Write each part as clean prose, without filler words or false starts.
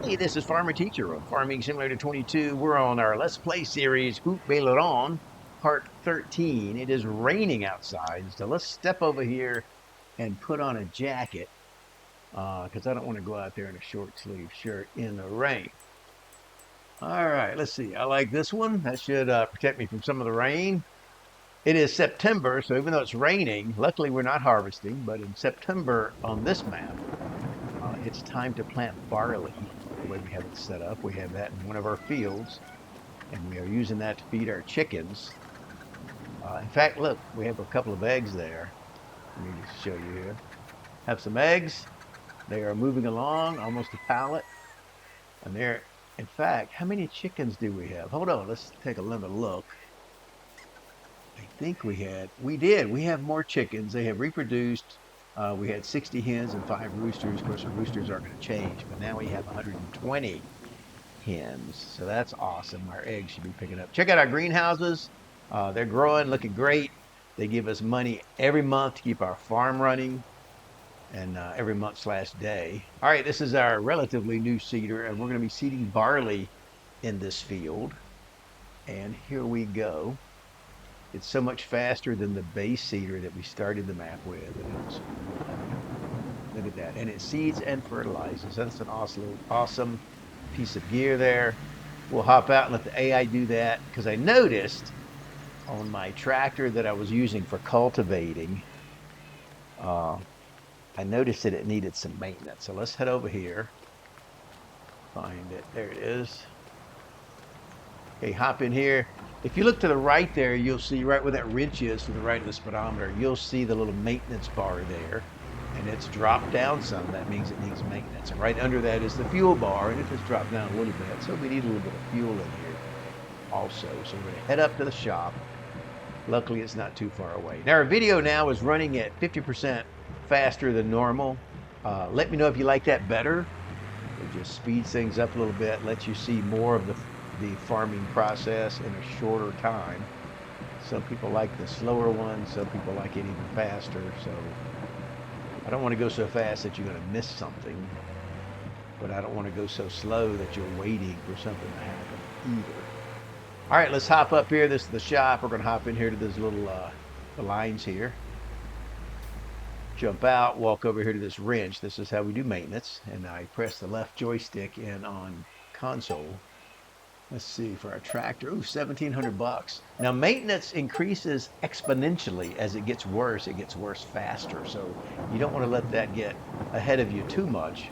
Hey, this is Farmer Teacher of Farming Simulator 22. We're on our Let's Play series, Haut Beyleron, part 13. It is raining outside, so let's step over here and put on a jacket because I don't want to go out there in a short sleeve shirt in the rain. All right, let's see. I like this one. That should protect me from some of the rain. It is September, so even though it's raining, luckily we're not harvesting, but in September on this map, it's time to plant barley. The way we have it set up, we have that in one of our fields, and we are using that to feed our chickens. In fact, look, we have a couple of eggs there. Let me just show you here. Have some eggs. They are moving along, almost a pallet. And they're, in fact, how many chickens do we have? Hold on, let's take another look. I think we have more chickens. They have reproduced. We had 60 hens and 5 roosters. Of course, the roosters are going to change, but now we have 120 hens. So that's awesome. Our eggs should be picking up. Check out our greenhouses. They're growing, looking great. They give us money every month to keep our farm running, and every month/day. All right, this is our relatively new seeder, and we're going to be seeding barley in this field. And here we go. It's so much faster than the base seeder that we started the map with. Look at that. And it seeds and fertilizes. That's an awesome piece of gear there. We'll hop out and let the AI do that because I noticed on my tractor that I was using for cultivating, I noticed that it needed some maintenance. So let's head over here. Find it. There it is. Okay, hop in here. If you look to the right there, you'll see right where that wrench is to the right of the speedometer, you'll see the little maintenance bar there, and it's dropped down some. That means it needs maintenance. And right under that is the fuel bar, and it just dropped down a little bit. So we need a little bit of fuel in here also. So we're going to head up to the shop. Luckily, it's not too far away. Now, our video now is running at 50% faster than normal. Let me know if you like that better. It just speeds things up a little bit, lets you see more of the farming process in a shorter time. Some people like the slower one, some people like it even faster. So I don't want to go so fast that you're going to miss something, but I don't want to go so slow that you're waiting for something to happen either. All right, let's hop up here. This is the shop. We're going to hop in here to those little the lines here. Jump out, walk over here to this wrench. This is how we do maintenance. And I press the left joystick in on console. Let's see, for our tractor, ooh, 1,700 bucks. Now, maintenance increases exponentially as it gets worse faster. So you don't want to let that get ahead of you too much.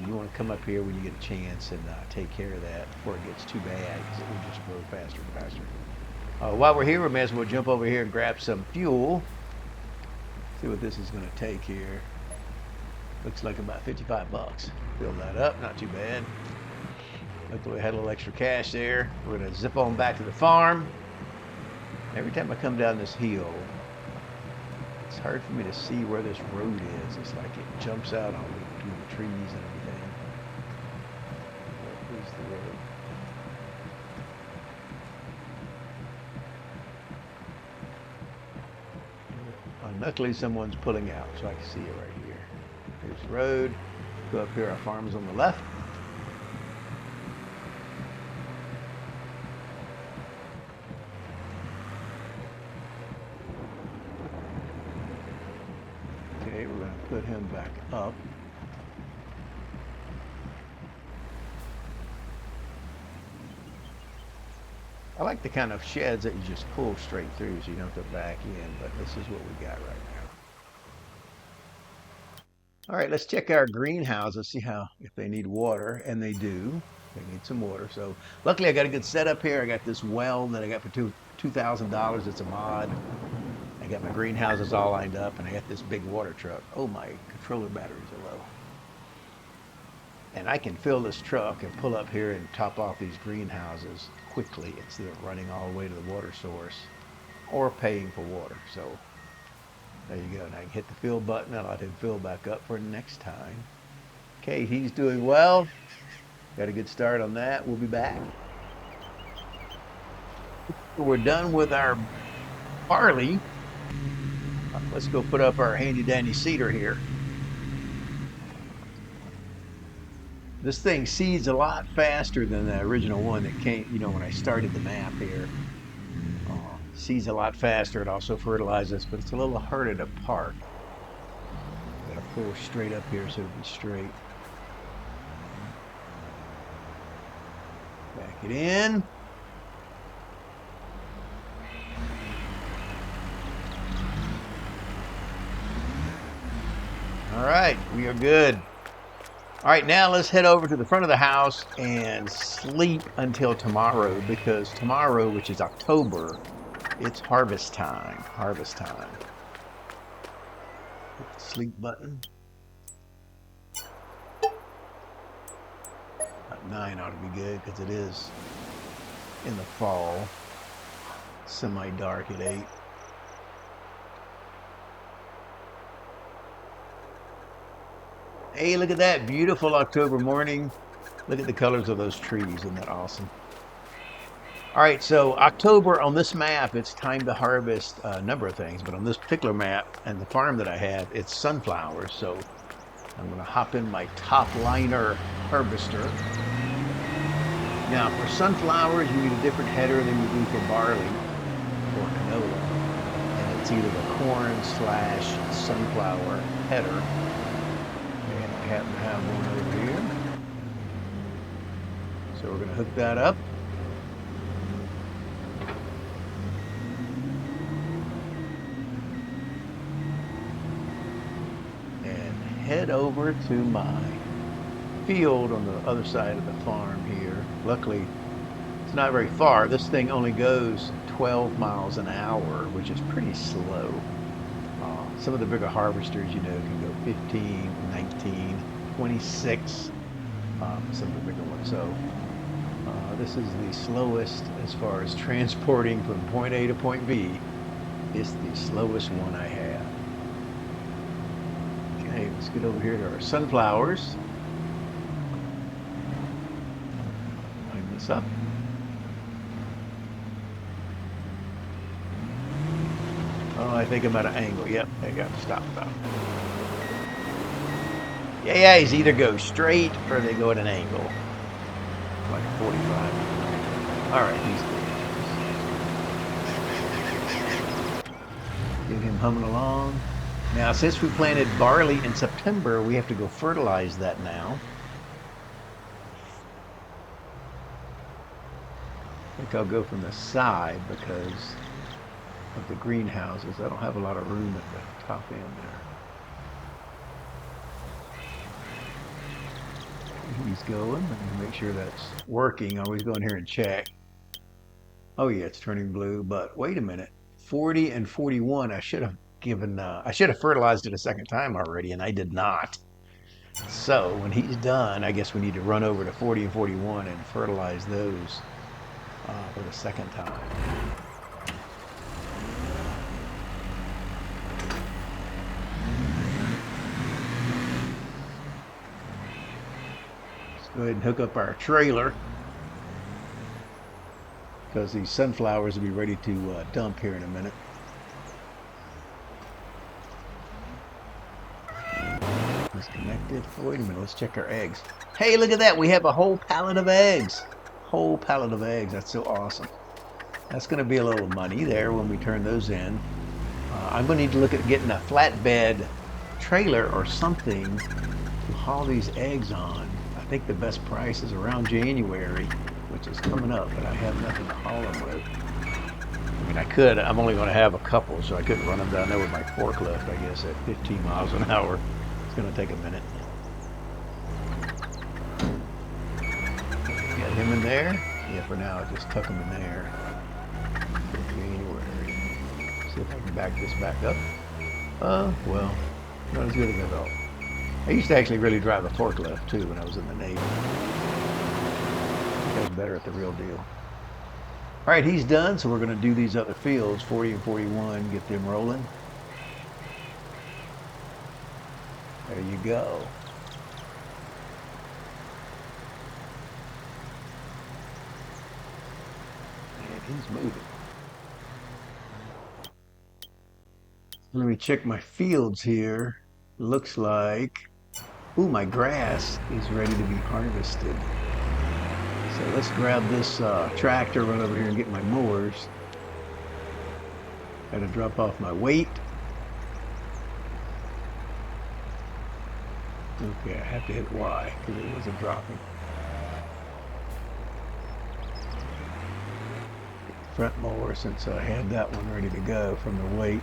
You want to come up here when you get a chance and take care of that before it gets too bad, because it will just grow faster and faster. While we're here, we may as well jump over here and grab some fuel. See what this is going to take here. Looks like about 55 bucks. Fill that up, not too bad. Look, we had a little extra cash there. We're going to zip on back to the farm. Every time I come down this hill, it's hard for me to see where this road is. It's like it jumps out on me between the trees and everything. Where's the road? Luckily, someone's pulling out, so I can see it right here. Here's the road. Go up here. Our farm is on the left. Okay, we're going to put him back up. I like the kind of sheds that you just pull straight through so you don't have to back in, but this is what we got right now. All right, let's check our greenhouses, see if they need water, and they do. They need some water. So luckily I got a good setup here. I got this well that I got for $2,000. It's a mod. I got my greenhouses all lined up, and I got this big water truck. Oh, my controller batteries are low. And I can fill this truck and pull up here and top off these greenhouses quickly instead of running all the way to the water source or paying for water. So there you go. And I can hit the fill button. I'll let him fill back up for next time. Okay, he's doing well. Got a good start on that. We'll be back. We're done with our barley. Let's go put up our handy dandy seeder here. This thing seeds a lot faster than the original one that came, you know, when I started the map here. Seeds a lot faster. It also fertilizes, but it's a little harder to park. Gotta pull straight up here so it'll be straight. Back it in. All right, we are good. All right, now let's head over to the front of the house and sleep until tomorrow, because tomorrow, which is October, it's harvest time. Harvest time. Hit the sleep button. About 9 ought to be good because it is in the fall. Semi-dark at 8. Hey, look at that beautiful October morning. Look at the colors of those trees. Isn't that awesome? All right, so October on this map, it's time to harvest a number of things, but on this particular map and the farm that I have, it's sunflowers. So I'm going to hop in my top liner harvester. Now, for sunflowers, you need a different header than you do for barley or canola. And it's either the corn/sunflower header. And I happen to have one over here. So we're going to hook that up. And head over to my field on the other side of the farm here. Luckily, it's not very far. This thing only goes 12 miles an hour, which is pretty slow. Some of the bigger harvesters, you know, can go 15, 19, 26, some of the bigger ones. So this is the slowest as far as transporting from point A to point B. It's the slowest one I have. Okay, let's get over here to our sunflowers. Line this up. Oh, I think I'm at an angle. Yep, I got to stop about. Yeah, he's either go straight or they go at an angle. Like 45. All right, he's good. Get him humming along. Now, since we planted barley in September, we have to go fertilize that now. I think I'll go from the side because of the greenhouses. I don't have a lot of room at the top end there. He's going. I'm going to make sure that's working. I always go in here and check. Oh yeah, it's turning blue, but wait a minute. 40 and 41, I should have fertilized it a second time already, and I did not. So when he's done, I guess we need to run over to 40 and 41 and fertilize those for the second time. Go ahead and hook up our trailer because these sunflowers will be ready to dump here in a minute. Disconnected. Oh, wait a minute, let's check our eggs. Hey, look at that, we have a whole pallet of eggs. Whole pallet of eggs. That's so awesome. That's going to be a little money there when we turn those in. I'm going to need to look at getting a flatbed trailer or something to haul these eggs on. I think the best price is around January, which is coming up, but I have nothing to haul them with. I mean, I could. I'm only going to have a couple, so I couldn't run them down there with my forklift, I guess, at 15 miles an hour. It's going to take a minute. Get him in there. Yeah, for now, I'll just tuck him in there. January. See if I can back this back up. Well, not as good as I thought. I used to actually really drive a forklift too when I was in the Navy. I was better at the real deal. All right, he's done, so we're going to do these other fields, 40 and 41, get them rolling. There you go. And he's moving. Let me check my fields here. Looks like Ooh, my grass is ready to be harvested. So let's grab this tractor, run over here and get my mowers. Gotta drop off my weight. Okay, I have to hit Y because it wasn't dropping. Front mower, since I had that one ready to go from the weight,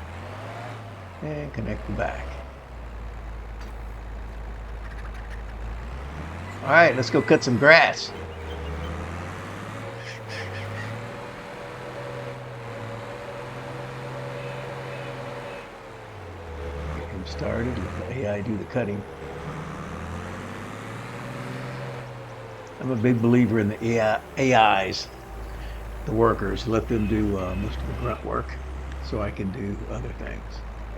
and connect the back. All right, let's go cut some grass. Get him started, let the AI do the cutting. I'm a big believer in the AIs, the workers. Let them do most of the grunt work so I can do other things.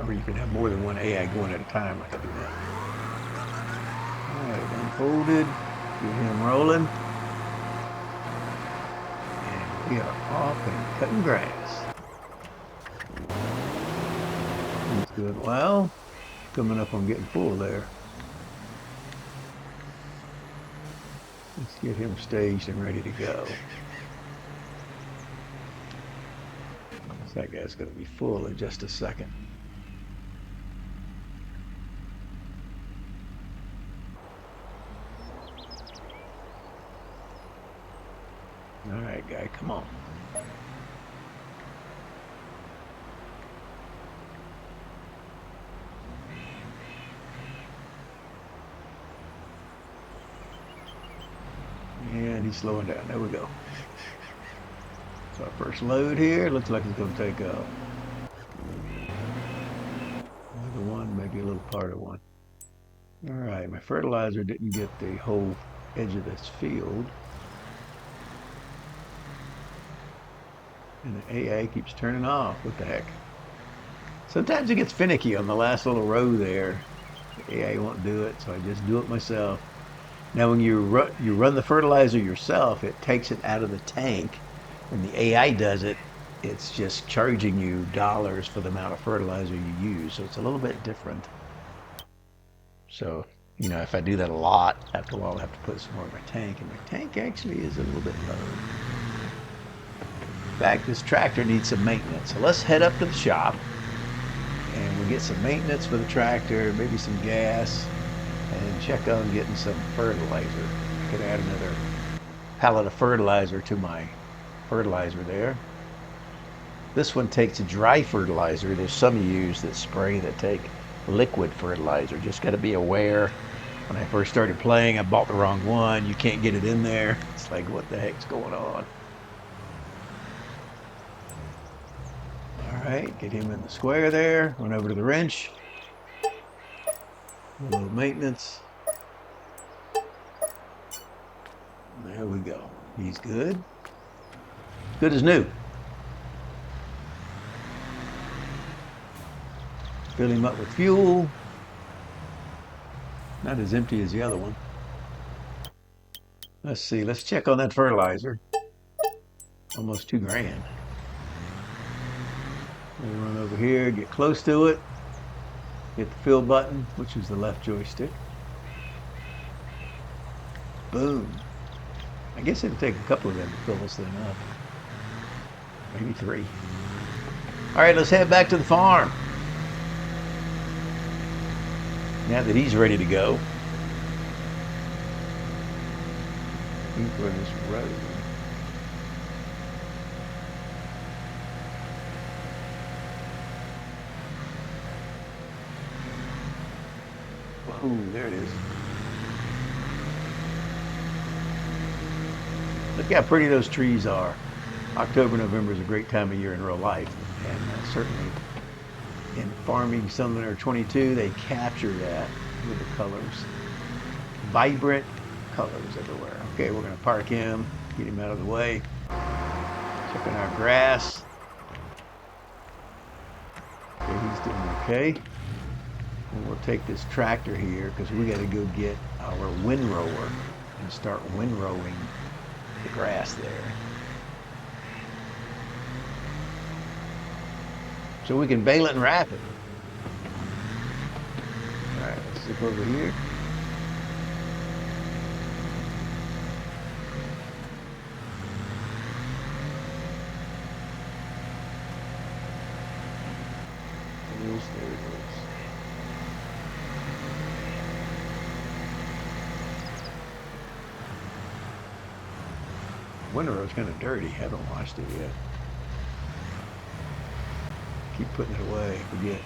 Or you can have more than one AI going at a time like I do that. All right, unfolded, get him rolling. And we are off and cutting grass. That's good. Well, coming up on getting full there. Let's get him staged and ready to go. That guy's going to be full in just a second. All right, guy, come on. And he's slowing down. There we go. So our first load here looks like it's going to take another one, maybe a little part of one. All right, my fertilizer didn't get the whole edge of this field. And the AA keeps turning off. What the heck? Sometimes it gets finicky on the last little row there. The AA won't do it, so I just do it myself. Now when you run the fertilizer yourself, it takes it out of the tank. When the AI does it, it's just charging you dollars for the amount of fertilizer you use. So it's a little bit different. So, you know, if I do that a lot, after a while I'll have to put some more in my tank. And my tank actually is a little bit low. In fact, this tractor needs some maintenance. So let's head up to the shop and we'll get some maintenance for the tractor, maybe some gas, and check on getting some fertilizer. I could add another pallet of fertilizer to my fertilizer there. This one takes a dry fertilizer. There's some you use that spray that take liquid fertilizer. Just got to be aware. When I first started playing, I bought the wrong one. You can't get it in there. It's like, what the heck's going on? All right, get him in the square there. Run over to the wrench. A little maintenance. There we go. He's good. Good as new. Fill him up with fuel. Not as empty as the other one. Let's see. Let's check on that fertilizer. Almost $2,000. We'll run over here, get close to it. Hit the fill button, which is the left joystick. Boom. I guess it'll take a couple of them to fill this thing up. Maybe 3. All right, let's head back to the farm. Now that he's ready to go. For this road. Whoa, there it is. Look how pretty those trees are. October, November is a great time of year in real life. And certainly in farming something or 22, they capture that with the colors. Vibrant colors everywhere. Okay, we're going to park him, get him out of the way. Checking our grass. Okay, he's doing okay. And we'll take this tractor here because we got to go get our windrower and start windrowing the grass there. So we can bale it and wrap it. All right, let's zip over here. goes. There it goes. Windrow's kind of dirty. Haven't washed it yet. Keep putting it away. Forget.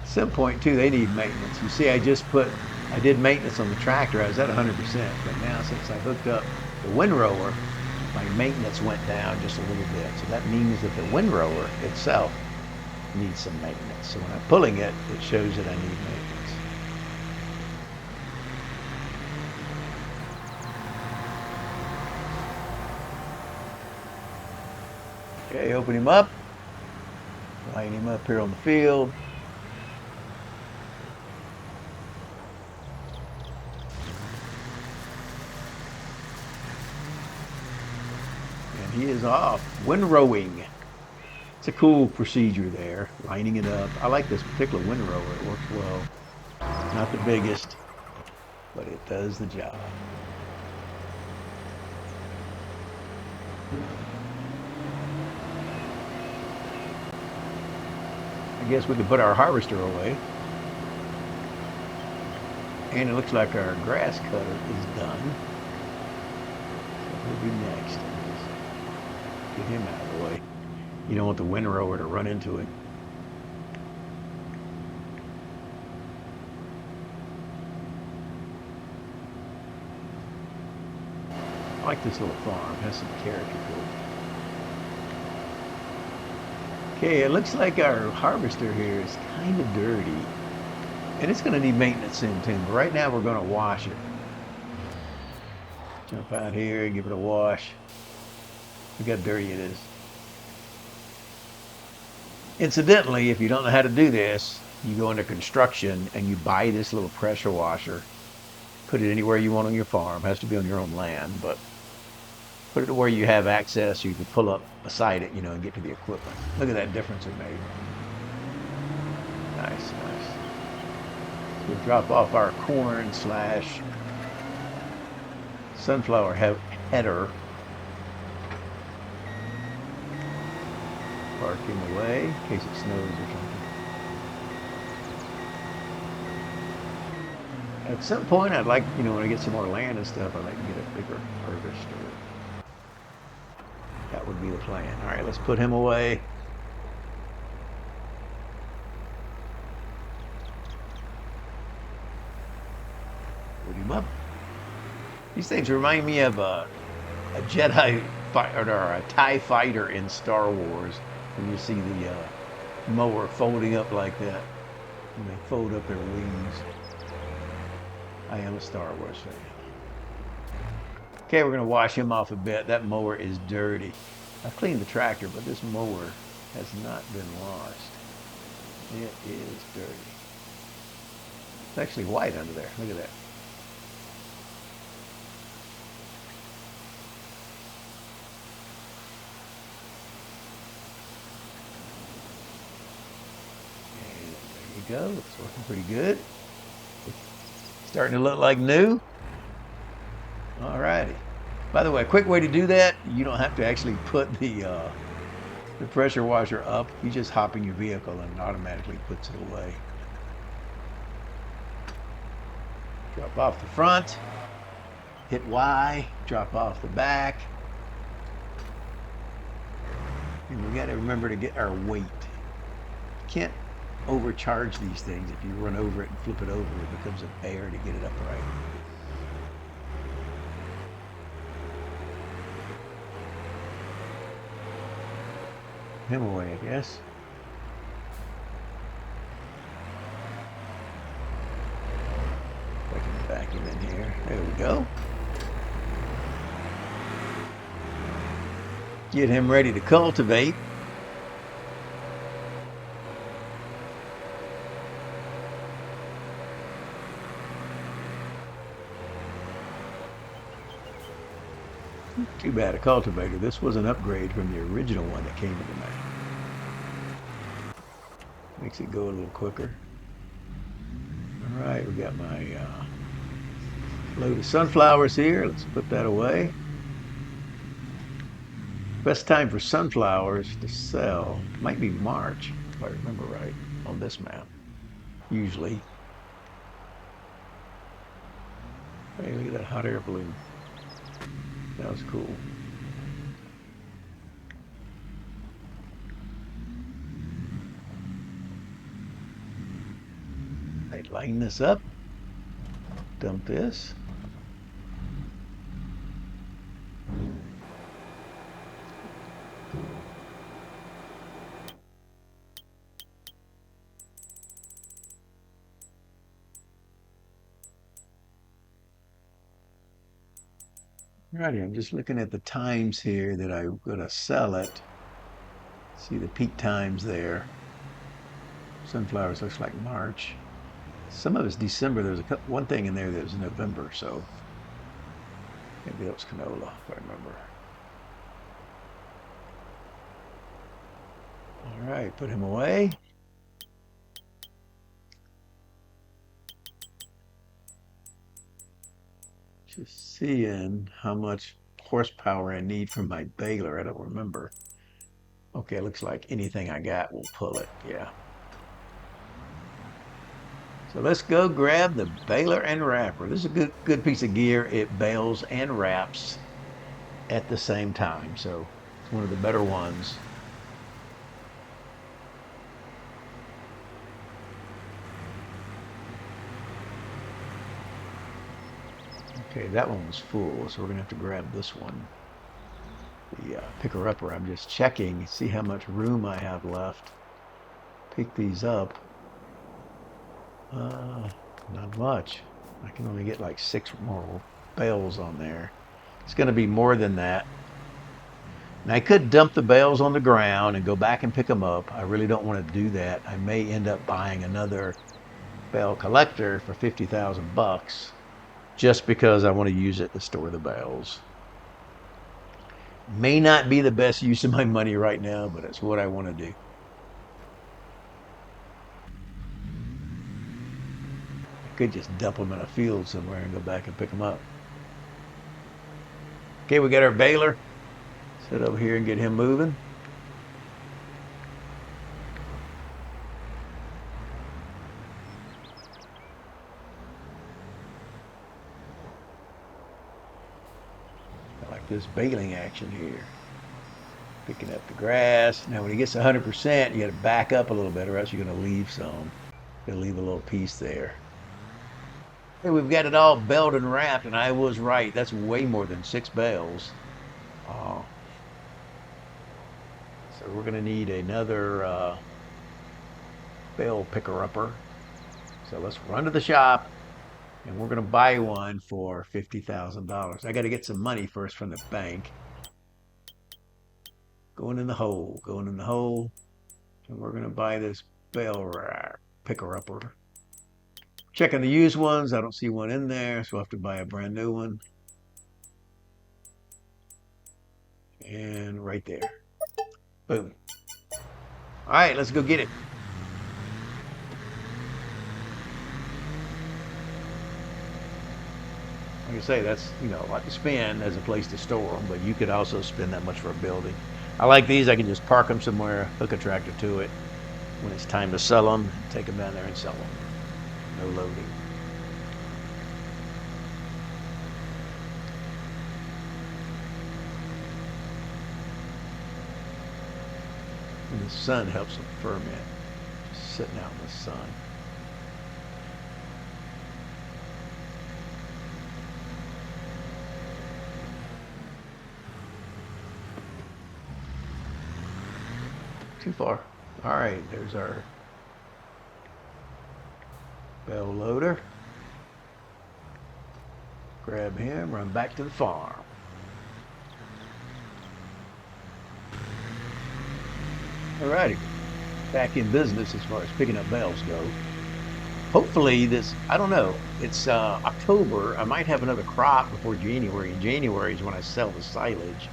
At some point too, they need maintenance. You see, I did maintenance on the tractor. I was at 100%, but now since I hooked up the windrower, my maintenance went down just a little bit. So that means that the windrower itself needs some maintenance. So when I'm pulling it, it shows that I need maintenance. Okay, open him up. Line him up here on the field. And he is off. Windrowing. It's a cool procedure there, lining it up. I like this particular windrower. It works well. Not the biggest, but it does the job. I guess we could put our harvester away. And it looks like our grass cutter is done. So we'll be next. Get him out of the way. You don't want the windrower to run into it. I like this little farm. It has some character to it. Okay, it looks like our harvester here is kind of dirty. And it's going to need maintenance soon too. But right now we're going to wash it. Jump out here, give it a wash. Look how dirty it is. Incidentally, if you don't know how to do this, you go into construction and you buy this little pressure washer. Put it anywhere you want on your farm. It has to be on your own land, but put it where you have access so you can pull up beside it, and get to the equipment. Look at that difference it made. Nice, nice. So we'll drop off our corn / sunflower header. Park him away in case it snows or something. At some point, I'd like, when I get some more land and stuff, I'd like to get a bigger harvester. That would be the plan. All right, let's put him away. Put him up. These things remind me of a Jedi or a TIE fighter in Star Wars. When you see the mower folding up like that, and they fold up their wings. I am a Star Wars fan. Okay, we're going to wash him off a bit. That mower is dirty. I've cleaned the tractor, but this mower has not been washed. It is dirty. It's actually white under there. Look at that. Go. It's working pretty good. Starting to look like new. All righty. By the way, a quick way to do that, you don't have to actually put the pressure washer up. You just hop in your vehicle and it automatically puts it away. Drop off the front. Hit Y. Drop off the back. And we got to remember to get our weight. You can't overcharge these things. If you run over it and flip it over, it becomes a bear to get it upright. Him away, I guess. I can vacuum in here. There we go. Get him ready to cultivate. Too bad a cultivator. This was an upgrade from the original one that came into May. Makes it go a little quicker. All right, we got my load of sunflowers here. Let's put that away. Best time for sunflowers to sell might be March. if I remember right, on this map, usually. Hey, look at that hot air balloon. That was cool. I line this up, dump this. Alrighty, I'm just looking at the times here that I'm going to sell it. See the peak times there. Sunflowers looks like March. Some of it's December. There's one thing in there that was November, so maybe that was canola, if I remember. All right, put him away. Just seeing how much horsepower I need from my baler. I don't remember. Okay, it looks like anything I got will pull it. Yeah. So let's go grab the baler and wrapper. This is a good piece of gear. It bales and wraps at the same time. So it's one of the better ones. Okay, that one was full, so we're gonna have to grab this one. The picker-upper. I'm just checking, see how much room I have left. Pick these up. Not much. I can only get like 6 more bales on there. It's going to be more than that. And I could dump the bales on the ground and go back and pick them up. I really don't want to do that. I may end up buying another bale collector for 50,000 bucks just because I want to use it to store the bales. May not be the best use of my money right now, but it's what I want to do. Could just dump them in a field somewhere and go back and pick them up. Okay, we got our baler. Sit over here and get him moving. I like this baling action here. Picking up the grass. Now when he gets 100%, you got to back up a little bit or else you're going to leave some. You'll leave a little piece there. Hey, we've got it all belted and wrapped, and I was right. That's way more than 6 bales. So we're going to need another bale picker-upper. So let's run to the shop, and we're going to buy one for $50,000. I got to get some money first from the bank. Going in the hole, going in the hole. And we're going to buy this bale picker-upper. Checking the used ones. I don't see one in there, so I'll have to buy a brand new one. And right there. Boom. All right, let's go get it. Like I say, that's, a lot to spend as a place to store them, but you could also spend that much for a building. I like these. I can just park them somewhere, hook a tractor to it. When it's time to sell them, take them down there and sell them. No loading. And the sun helps them ferment. Just sitting out in the sun. Too far. All right, there's our bale loader. Grab him, run back to the farm. Alrighty, back in business as far as picking up bales go. Hopefully this, I don't know, it's October. I might have another crop before January. In January is when I sell the silage.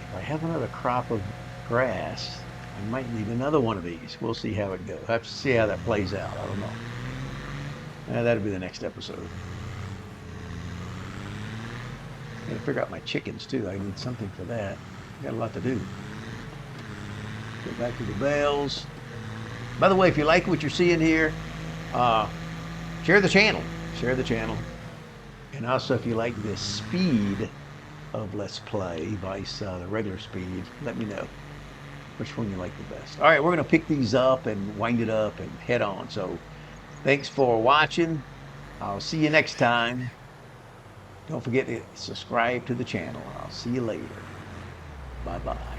If I have another crop of grass, I might need another one of these. We'll see how it goes. I have to see how that plays out. I don't know. That'll be the next episode. Gotta figure out my chickens too. I need something for that. Got a lot to do. Go back to the bales. By the way, if you like what you're seeing here, share the channel. Share the channel. And also, if you like this speed of Let's Play, vice the regular speed, let me know which one you like the best. All right, we're going to pick these up and wind it up and head on. So thanks for watching. I'll see you next time. Don't forget to subscribe to the channel. I'll see you later. Bye-bye.